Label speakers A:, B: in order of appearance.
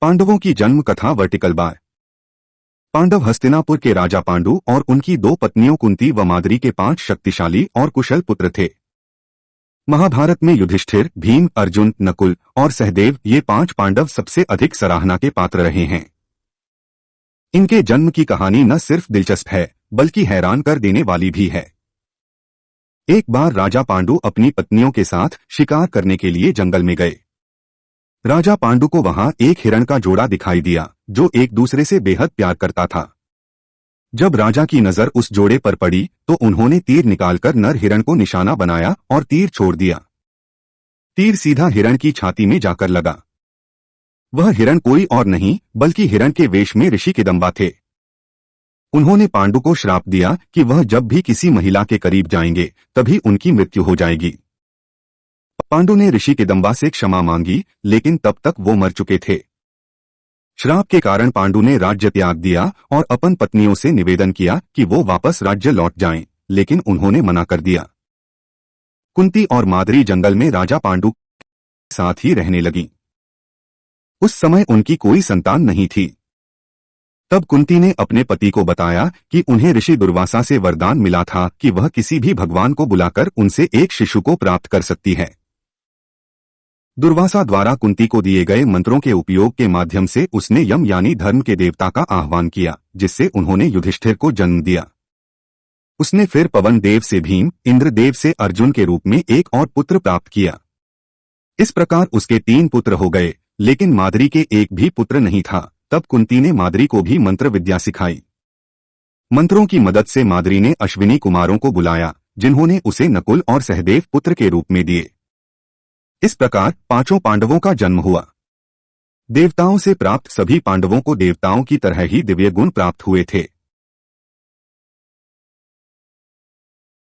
A: पांडवों की जन्म कथा वर्टिकल बार। पांडव हस्तिनापुर के राजा पांडु और उनकी दो पत्नियों कुंती व माद्री के 5 शक्तिशाली और कुशल पुत्र थे। महाभारत में युधिष्ठिर, भीम, अर्जुन, नकुल और सहदेव ये 5 पांडव सबसे अधिक सराहना के पात्र रहे हैं। इनके जन्म की कहानी न सिर्फ दिलचस्प है बल्कि हैरान कर देने वाली भी है। एक बार राजा पांडु अपनी पत्नियों के साथ शिकार करने के लिए जंगल में गए। राजा पांडु को वहां एक हिरण का जोड़ा दिखाई दिया जो एक दूसरे से बेहद प्यार करता था। जब राजा की नजर उस जोड़े पर पड़ी तो उन्होंने तीर निकालकर नर हिरण को निशाना बनाया और तीर छोड़ दिया। तीर सीधा हिरण की छाती में जाकर लगा। वह हिरण कोई और नहीं बल्कि हिरण के वेश में ऋषि किदंबा थे। उन्होंने पांडु को श्राप दिया कि वह जब भी किसी महिला के करीब जाएंगे तभी उनकी मृत्यु हो जाएगी। पांडु ने ऋषि किदंबा से क्षमा मांगी लेकिन तब तक वो मर चुके थे। श्राप के कारण पांडु ने राज्य त्याग दिया और अपन पत्नियों से निवेदन किया कि वो वापस राज्य लौट जाएं, लेकिन उन्होंने मना कर दिया। कुंती और माद्री जंगल में राजा पांडु के साथ ही रहने लगीं। उस समय उनकी कोई संतान नहीं थी। तब कुंती ने अपने पति को बताया कि उन्हें ऋषि दुर्वासा से वरदान मिला था कि वह किसी भी भगवान को बुलाकर उनसे एक शिशु को प्राप्त कर सकती है। दुर्वासा द्वारा कुंती को दिए गए मंत्रों के उपयोग के माध्यम से उसने यम यानी धर्म के देवता का आह्वान किया, जिससे उन्होंने युधिष्ठिर को जन्म दिया। उसने फिर पवन देव से भीम, इंद्र देव से अर्जुन के रूप में एक और पुत्र प्राप्त किया। इस प्रकार उसके 3 पुत्र हो गए, लेकिन माद्री के एक भी पुत्र नहीं था। तब कुंती ने माद्री को भी मंत्र विद्या सिखाई। मंत्रों की मदद से माद्री ने अश्विनी कुमारों को बुलाया, जिन्होंने उसे नकुल और सहदेव पुत्र के रूप में दिए। इस प्रकार 5 पांडवों का जन्म हुआ। देवताओं से प्राप्त सभी पांडवों को देवताओं की तरह ही दिव्य गुण प्राप्त हुए थे।